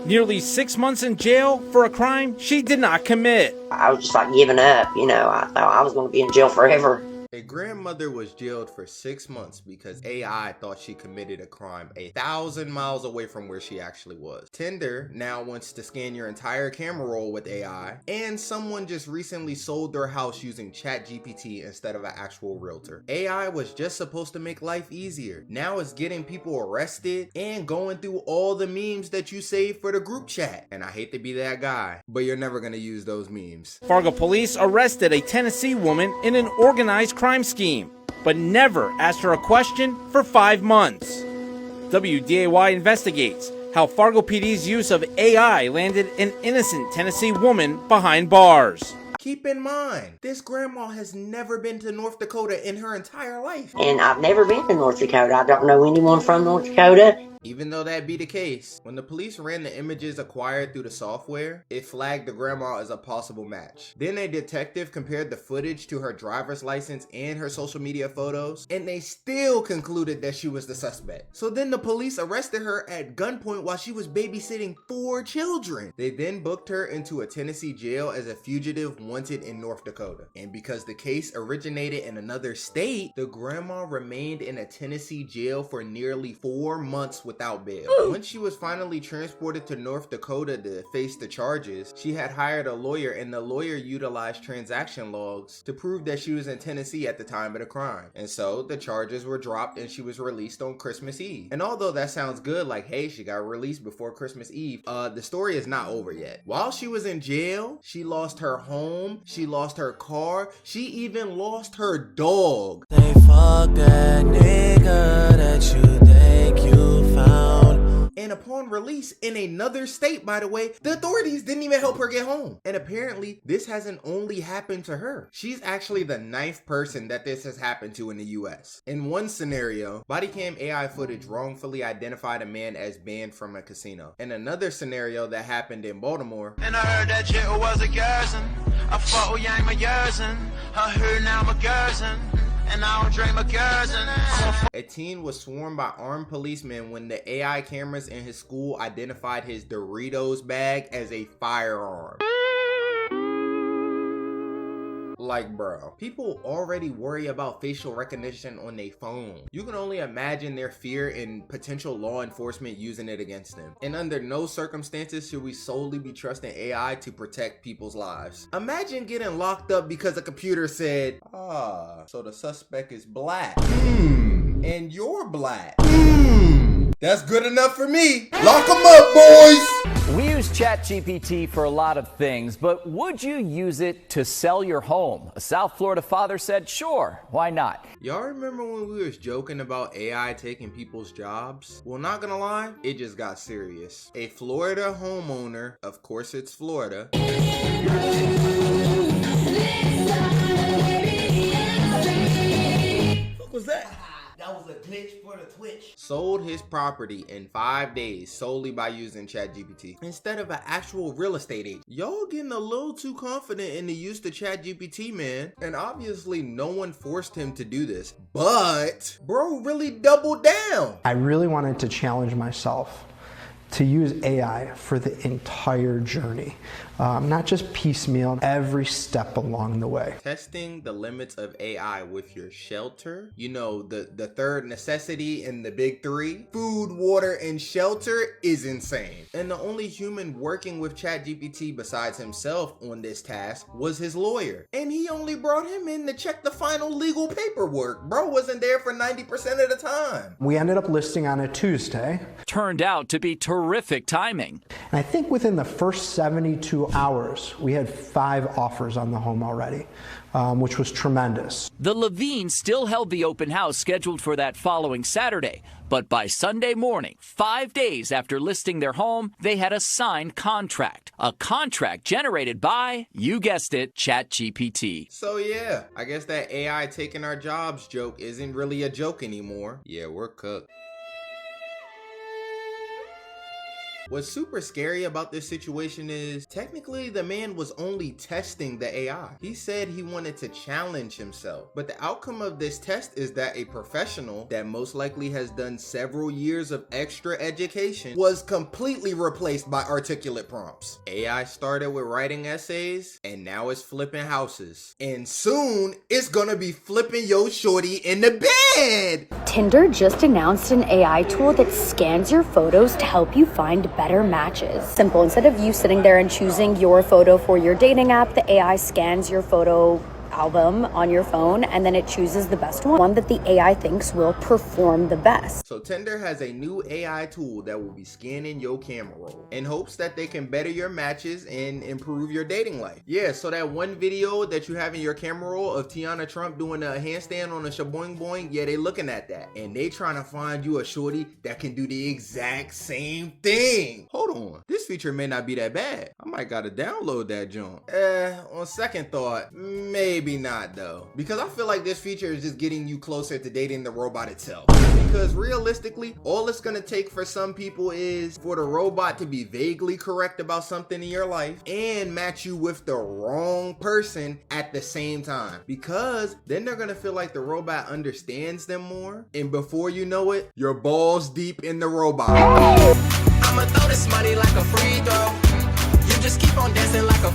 Nearly 6 months in jail for a crime she did not commit. I was just like giving up, I thought I was going to be in jail forever. A grandmother was jailed for 6 months because AI thought she committed a crime 1,000 miles away from where she actually was. Tinder now wants to scan your entire camera roll with AI, and someone just recently sold their house using ChatGPT instead of an actual realtor. AI was just supposed to make life easier. Now it's getting people arrested and going through all the memes that you saved for the group chat. And I hate to be that guy, but you're never gonna use those memes. Fargo police arrested a Tennessee woman in an organized crime scheme, but never asked her a question for 5 months. WDAY investigates how Fargo PD's use of AI landed an innocent Tennessee woman behind bars. Keep in mind, this grandma has never been to North Dakota in her entire life. And I've never been to North Dakota. I don't know anyone from North Dakota. Even though that be the case, when the police ran the images acquired through the software, it flagged the grandma as a possible match. Then a detective compared the footage to her driver's license and her social media photos, and they still concluded that she was the suspect. So then the police arrested her at gunpoint while she was babysitting 4 children. They then booked her into a Tennessee jail as a fugitive wanted in North Dakota. And because the case originated in another state, the grandma remained in a Tennessee jail for nearly 4 months without bail. When she was finally transported to North Dakota to face the charges, she had hired a lawyer, and the lawyer utilized transaction logs to prove that she was in Tennessee at the time of the crime. And so the charges were dropped and she was released on Christmas Eve. And although that sounds good, like, hey, she got released before Christmas Eve, the story is not over yet. While she was in jail, she lost her home, she lost her car, she even lost her dog. They fuck that nigga that you think you found. And upon release in another state, by the way, the authorities didn't even help her get home. And apparently, this hasn't only happened to her. She's actually the 9th person that this has happened to in the US. In one scenario, body cam AI footage wrongfully identified a man as banned from a casino. In another scenario that happened in Baltimore, And I heard that shit was a garrison. I fought with Yang my garrison. I heard now my garrison. And I don't dream of garrison. a teen was swarmed by armed policemen when the AI cameras in his school identified his Doritos bag as a firearm. Like, bro, people already worry about facial recognition on their phone. You can only imagine their fear in potential law enforcement using it against them. And under no circumstances should we solely be trusting AI to protect people's lives. Imagine getting locked up because a computer said, so the suspect is black. And you're black. That's good enough for me. Lock them up, boys. We use ChatGPT for a lot of things, but would you use it to sell your home? A South Florida father said, sure, why not? Y'all remember when we was joking about AI taking people's jobs? Well, not gonna lie, it just got serious. A Florida homeowner, of course it's Florida, What was that? That was a glitch for the Twitch. sold his property in 5 days solely by using ChatGPT instead of an actual real estate agent. Y'all getting a little too confident in the use of ChatGPT, man. And obviously no one forced him to do this, but bro really doubled down. I really wanted to challenge myself to use AI for the entire journey, not just piecemeal, every step along the way. Testing the limits of AI with your shelter, you know, the third necessity in the big 3, food, water, and shelter, is insane. And the only human working with ChatGPT besides himself on this task was his lawyer. And he only brought him in to check the final legal paperwork. Bro wasn't there for 90% of the time. We ended up listing on a Tuesday. Turned out to be terrific timing. And I think within the first 72 hours, we had 5 offers on the home already, which was tremendous. The Levines still held the open house scheduled for that following Saturday, but by Sunday morning, 5 days after listing their home, they had a signed contract. A contract generated by, you guessed it, ChatGPT. So yeah, I guess that AI taking our jobs joke isn't really a joke anymore. Yeah, we're cooked. What's super scary about this situation is technically the man was only testing the AI. He said he wanted to challenge himself, but the outcome of this test is that a professional that most likely has done several years of extra education was completely replaced by articulate prompts. AI started with writing essays and now it's flipping houses. And soon it's gonna be flipping yo shorty in the bed. Tinder just announced an AI tool that scans your photos to help you find better matches. Simple. Instead of you sitting there and choosing your photo for your dating app, the AI scans your photo album on your phone and then it chooses the best one that the AI thinks will perform the best. So Tinder has a new AI tool that will be scanning your camera roll in hopes that they can better your matches and improve your dating life. Yeah, so that one video that you have in your camera roll of Tiana Trump doing a handstand on a shaboing boing, yeah, they looking at that and they trying to find you a shorty that can do the exact same thing. Hold on, this feature may not be that bad. I might gotta download that junk. On second thought, maybe not though, because I feel like this feature is just getting you closer to dating the robot itself. Because realistically, all it's gonna take for some people is for the robot to be vaguely correct about something in your life and match you with the wrong person at the same time, because then they're gonna feel like the robot understands them more, and before you know it, you're balls deep in the robot. I'ma throw this money like a free throw. You just keep on dancing like a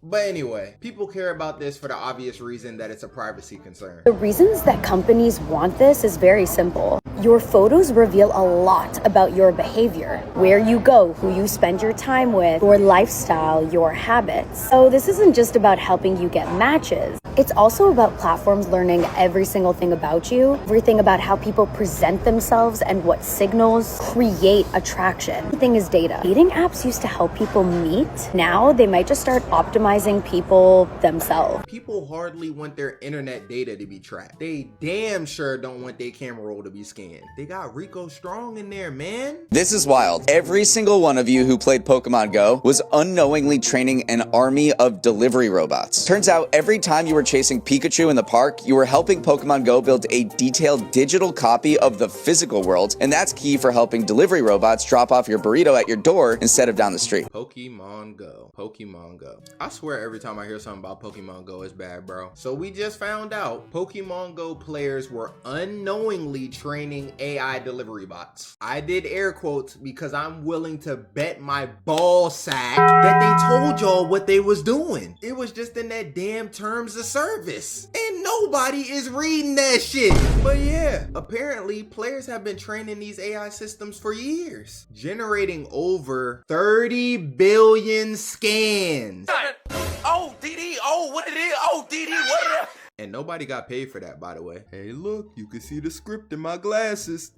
But anyway, people care about this for the obvious reason that it's a privacy concern. The reasons that companies want this is very simple. Your photos reveal a lot about your behavior, where you go, who you spend your time with, your lifestyle, your habits. So this isn't just about helping you get matches. It's also about platforms learning every single thing about you, everything about how people present themselves and what signals create attraction. Everything is data. Dating apps used to help people meet. Now they might just start optimizing people themselves. People hardly want their internet data to be tracked. They damn sure don't want their camera roll to be scanned. They got Rico Strong in there, man. This is wild. Every single one of you who played Pokemon Go was unknowingly training an army of delivery robots. Turns out every time you were chasing Pikachu in the park, you were helping Pokemon Go build a detailed digital copy of the physical world, and that's key for helping delivery robots drop off your burrito at your door instead of down the street. Pokemon Go. Pokemon Go. I swear every time I hear something about Pokemon Go, it's bad, bro. So we just found out Pokemon Go players were unknowingly training AI delivery bots. I did air quotes because I'm willing to bet my ball sack that they told y'all what they was doing. It was just in that damn terms of service. And nobody is reading that shit. But yeah, apparently players have been training these AI systems for years, generating over 30 billion scans. Oh, DD, oh, what it is? Oh, DD, what it is? And nobody got paid for that, by the way. Hey, look, you can see the script in my glasses.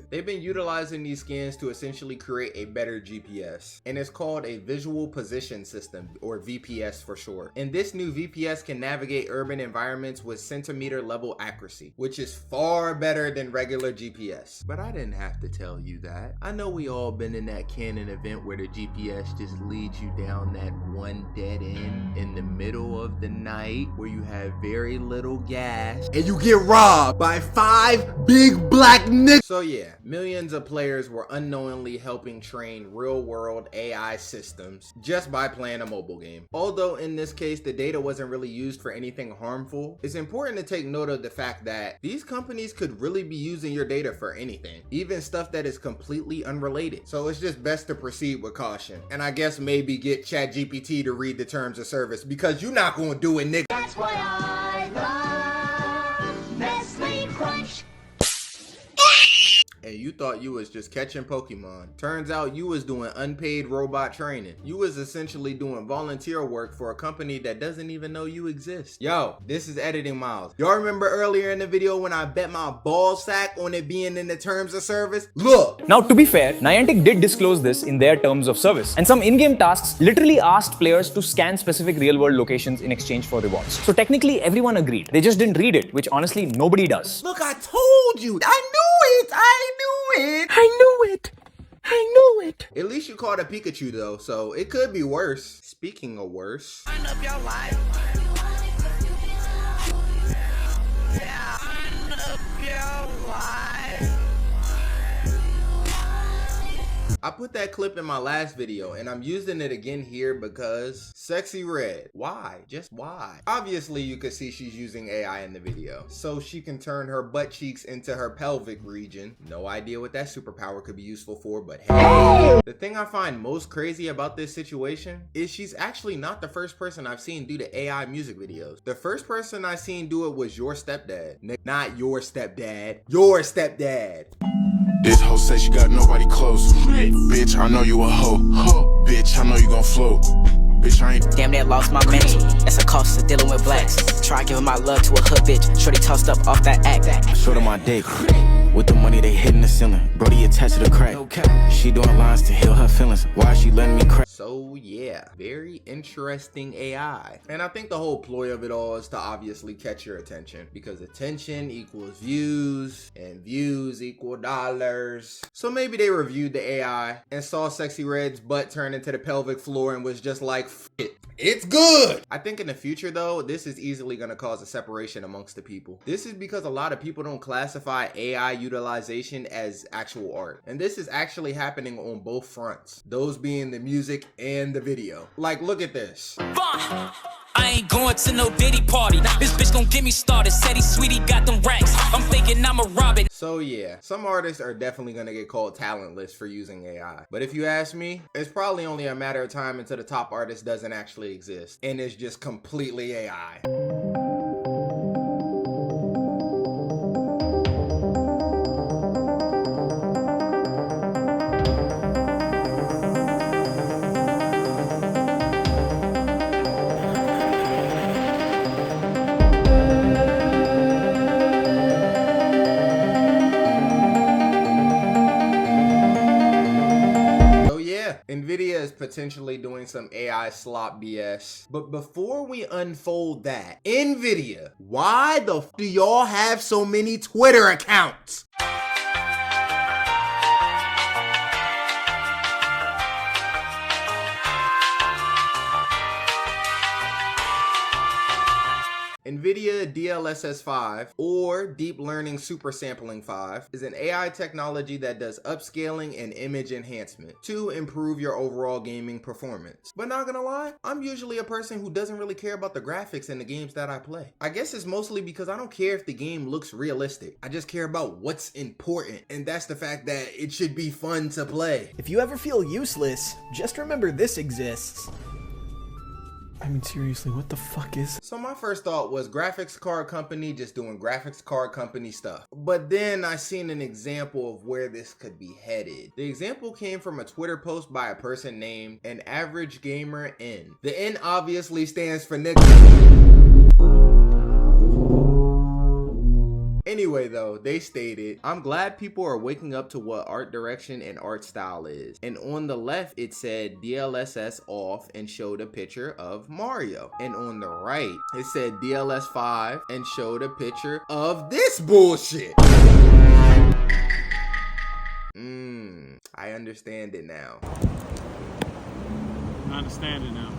They've been utilizing these scans to essentially create a better GPS. And it's called a Visual Position System, or VPS for short. And this new VPS can navigate urban environments with centimeter level accuracy, which is far better than regular GPS. But I didn't have to tell you that. I know we all been in that Canon event where the GPS just leads you down that one dead end in the middle of the night where you have very little gas and you get robbed by 5 big black niggas. So yeah, millions of players were unknowingly helping train real world AI systems just by playing a mobile game. Although in this case the data wasn't really used for anything harmful, it's important to take note of the fact that these companies could really be using your data for anything, even stuff that is completely unrelated. So it's just best to proceed with caution, and I guess maybe get ChatGPT to read the terms of service, because you're not gonna do it, nigga. That's why I love Nestle Crunch. And you thought you was just catching Pokemon. Turns out you was doing unpaid robot training. You was essentially doing volunteer work for a company that doesn't even know you exist. Yo, this is Editing Miles. Y'all remember earlier in the video when I bet my ball sack on it being in the terms of service? Look! Now, to be fair, Niantic did disclose this in their terms of service, and some in-game tasks literally asked players to scan specific real-world locations in exchange for rewards. So technically, everyone agreed. They just didn't read it, which honestly nobody does. Look, I told you! I knew it! I knew it! At least you caught a Pikachu though, so it could be worse. Speaking of worse. Turn up your life. Yeah, turn up your life. I put that clip in my last video and I'm using it again here because Sexy Red. Why? Just why? Obviously you could see she's using AI in the video so she can turn her butt cheeks into her pelvic region. No idea what that superpower could be useful for, but hey! The thing I find most crazy about this situation is she's actually not the first person I've seen do the AI music videos. The first person I seen do it was your stepdad. Not your stepdad, your stepdad. This hoe says she got nobody close. Bitch, I know you a hoe. Bitch, I know you gon' float. Bitch, I ain't damn near lost my mental. That's a cost of dealing with blacks. Try giving my love to a hood bitch. Shorty tossed up off that act. Short of my dick. With the money they hitting the ceiling. Brody attached to the crack. She doing lines to heal her feelings. Why she letting me crack? So yeah, very interesting AI. And I think the whole ploy of it all is to obviously catch your attention, because attention equals views and views equal dollars. So maybe they reviewed the AI and saw Sexy Red's butt turn into the pelvic floor and was just like, F it, it's good. I think in the future though, this is easily gonna cause a separation amongst the people. This is because a lot of people don't classify AI utilization as actual art. And this is actually happening on both fronts, those being the music and the video. Like, look at this. I ain't going to no Diddy party. This bitch gon' get me started. Said he sweetie got them racks. I'm thinking I'm a Robin. So yeah, some artists are definitely gonna get called talentless for using AI. But if you ask me, it's probably only a matter of time until the top artist doesn't actually exist and it's just completely AI. Nvidia is potentially doing some AI slop BS. But before we unfold that, Nvidia, why the f do y'all have so many Twitter accounts? NVIDIA DLSS 5, or Deep Learning Super Sampling 5, is an AI technology that does upscaling and image enhancement to improve your overall gaming performance. But not gonna lie, I'm usually a person who doesn't really care about the graphics in the games that I play. I guess it's mostly because I don't care if the game looks realistic. I just care about what's important, and that's the fact that it should be fun to play. If you ever feel useless, just remember this exists. I mean, seriously, what the fuck is? So my first thought was graphics card company just doing graphics card company stuff. But then I seen an example of where this could be headed. The example came from a Twitter post by a person named An Average Gamer N. The N obviously stands for nigga. Anyway though, they stated, I'm glad people are waking up to what art direction and art style is. And on the left, it said DLSS off and showed a picture of Mario. And on the right, it said DLS 5 and showed a picture of this bullshit. I understand it now. I understand it now.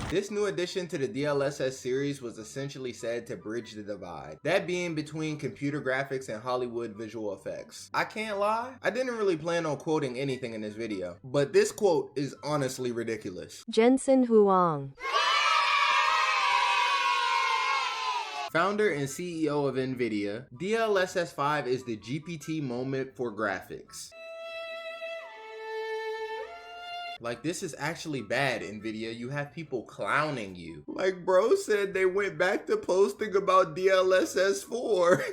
This new addition to the DLSS series was essentially said to bridge the divide, that being between computer graphics and Hollywood visual effects. I can't lie, I didn't really plan on quoting anything in this video, but this quote is honestly ridiculous. Jensen Huang, founder and CEO of NVIDIA, DLSS 5 is the GPT moment for graphics. Like, this is actually bad, NVIDIA. You have people clowning you. Like, bro said they went back to posting about DLSS 4.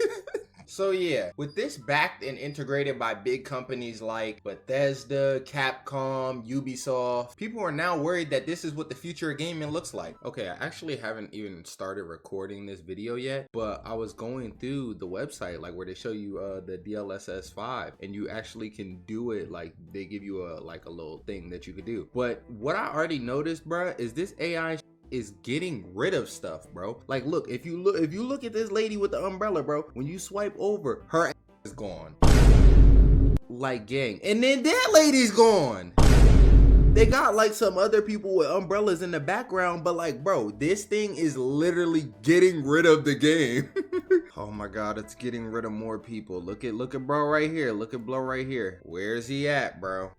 So yeah, with this backed and integrated by big companies like Bethesda, Capcom, Ubisoft, people are now worried that this is what the future of gaming looks like. Okay, I actually haven't even started recording this video yet, but I was going through the website, like where they show you the DLSS 5, and you actually can do it, like they give you a little thing that you could do. But what I already noticed, bruh, is this AI is getting rid of stuff, bro. Like, look, if you look at this lady with the umbrella, bro, when you swipe over, her ass is gone. Like, gang. And then that lady's gone. They got like some other people with umbrellas in the background, but like, bro, this thing is literally getting rid of the game. Oh my god, it's getting rid of more people. Look at bro right here. Look at bro right here. Where's he at, bro?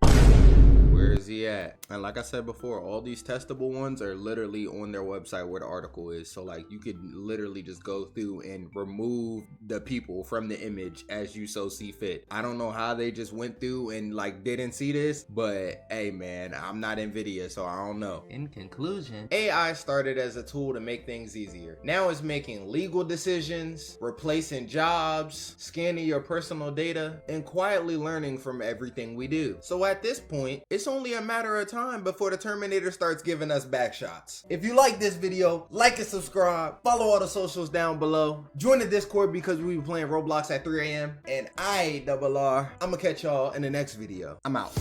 Where is he at? And like I said before, all these testable ones are literally on their website where the article is. So like you could literally just go through and remove the people from the image as you so see fit. I don't know how they just went through and like didn't see this, but hey man, I'm not NVIDIA, so I don't know. In conclusion, AI started as a tool to make things easier. Now it's making legal decisions, replacing jobs, scanning your personal data, and quietly learning from everything we do. So at this point, it's only a matter of time before the Terminator starts giving us back shots. If you like this video, like and subscribe, follow all the socials down below, join the Discord because we be playing Roblox at 3 a.m. and I'ma catch y'all in the next video. I'm out.